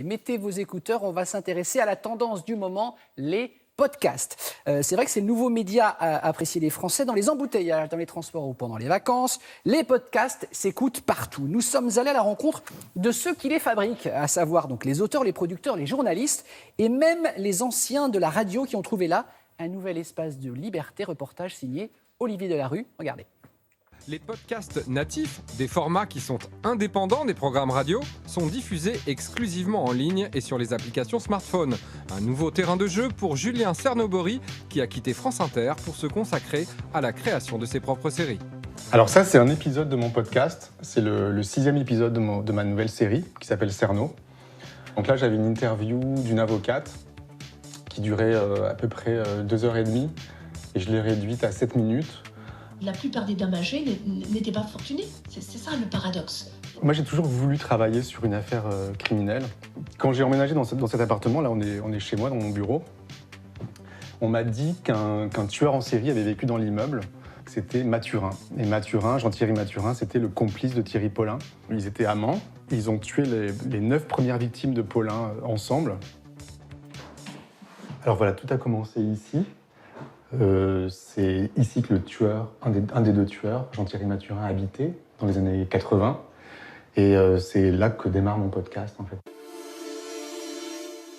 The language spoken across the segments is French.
Mettez vos écouteurs, on va s'intéresser à la tendance du moment, les podcasts. C'est vrai que c'est le nouveau média apprécié des Français dans les embouteillages, dans les transports ou pendant les vacances. Les podcasts s'écoutent partout. Nous sommes allés à la rencontre de ceux qui les fabriquent, à savoir donc les auteurs, les producteurs, les journalistes et même les anciens de la radio qui ont trouvé là un nouvel espace de liberté. Reportage signé Olivier Delarue. Regardez. Les podcasts natifs, des formats qui sont indépendants des programmes radio, sont diffusés exclusivement en ligne et sur les applications smartphone. Un nouveau terrain de jeu pour Julien Cernobori, qui a quitté France Inter pour se consacrer à la création de ses propres séries. Alors ça, c'est un épisode de mon podcast. C'est le 6e épisode de ma nouvelle série qui s'appelle Cerno. Donc là, j'avais une interview d'une avocate qui durait à peu près 2h30 et je l'ai réduite à 7 minutes. La plupart des dames âgées n'étaient pas fortunées. C'est ça le paradoxe. Moi, j'ai toujours voulu travailler sur une affaire criminelle. Quand j'ai emménagé dans cet appartement, là, on est chez moi, dans mon bureau, on m'a dit qu'un tueur en série avait vécu dans l'immeuble. C'était Mathurin. Et Mathurin, Jean-Thierry Mathurin, c'était le complice de Thierry Paulin. Ils étaient amants. Ils ont tué les 9 premières victimes de Paulin ensemble. Alors voilà, tout a commencé ici. C'est ici que le tueur, un des deux tueurs, Jean-Thierry Mathurin, habitait dans les années 80. Et c'est là que démarre mon podcast, en fait.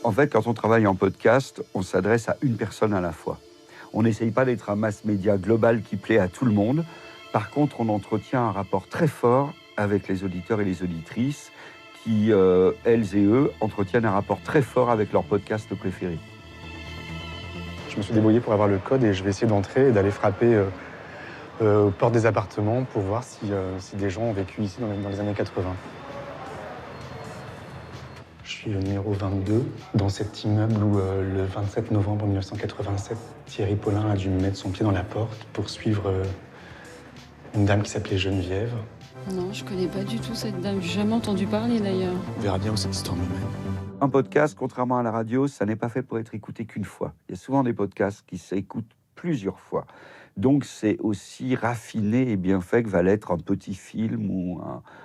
En fait, quand on travaille en podcast, on s'adresse à une personne à la fois. On n'essaye pas d'être un mass média global qui plaît à tout le monde. Par contre, on entretient un rapport très fort avec les auditeurs et les auditrices qui, elles et eux, entretiennent un rapport très fort avec leur podcast préféré. Je me suis débrouillé pour avoir le code et je vais essayer d'entrer et d'aller frapper aux portes des appartements pour voir si des gens ont vécu ici dans les années 80. Je suis le numéro 22 dans cet immeuble où le 27 novembre 1987, Thierry Paulin a dû mettre son pied dans la porte pour suivre une dame qui s'appelait Geneviève. Non, je connais pas du tout cette dame. J'ai jamais entendu parler d'ailleurs. On verra bien où cette histoire nous mène. Un podcast, contrairement à la radio, ça n'est pas fait pour être écouté qu'une fois. Il y a souvent des podcasts qui s'écoutent plusieurs fois. Donc c'est aussi raffiné et bien fait que va l'être un petit film ou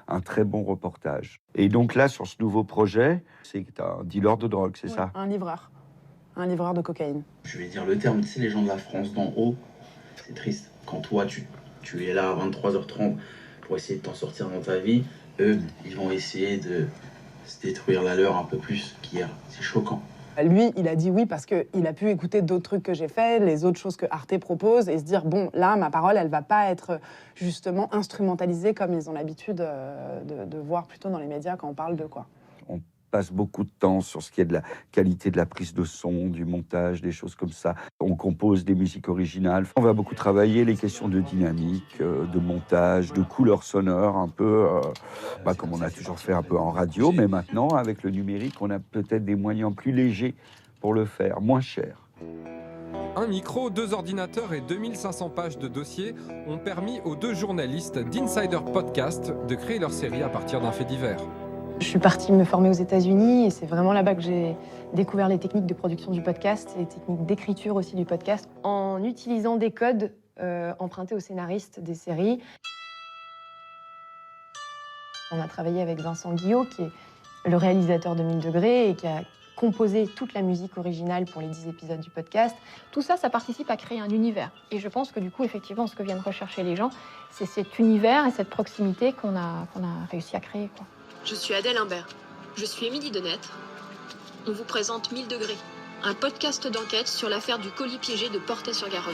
un très bon reportage. Et donc là, sur ce nouveau projet, c'est un dealer de drogue, c'est ça ? Un livreur de cocaïne. Je vais dire le terme, tu sais, les gens de la France d'en haut, c'est triste. Quand toi, tu es là à 23h30 pour essayer de t'en sortir dans ta vie, eux, ils vont essayer de se détruire la leur un peu plus qu'hier. C'est choquant. Lui, il a dit oui parce qu'il a pu écouter d'autres trucs que j'ai fait, les autres choses que Arte propose, et se dire, bon, là, ma parole, elle va pas être justement instrumentalisée comme ils ont l'habitude de voir plutôt dans les médias quand on parle de quoi. On passe beaucoup de temps sur ce qui est de la qualité de la prise de son, du montage, des choses comme ça. On compose des musiques originales. On va beaucoup travailler les questions de dynamique, de montage, de couleurs sonores, un peu comme on a toujours fait un peu en radio. Mais maintenant, avec le numérique, on a peut-être des moyens plus légers pour le faire, moins chers. Un micro, 2 ordinateurs et 2500 pages de dossiers ont permis aux 2 journalistes d'Insider Podcast de créer leur série à partir d'un fait divers. Je suis partie me former aux États-Unis et c'est vraiment là-bas que j'ai découvert les techniques de production du podcast et les techniques d'écriture aussi du podcast en utilisant des codes empruntés aux scénaristes des séries. On a travaillé avec Vincent Guillot, qui est le réalisateur de 1000 degrés et qui a composé toute la musique originale pour les 10 épisodes du podcast. Tout ça, ça participe à créer un univers. Et je pense que du coup, effectivement, ce que viennent rechercher les gens, c'est cet univers et cette proximité qu'on a réussi à créer, quoi. Je suis Adèle Imbert. Je suis Émilie Denette. On vous présente 1000 degrés, un podcast d'enquête sur l'affaire du colis piégé de Portet-sur-Garonne.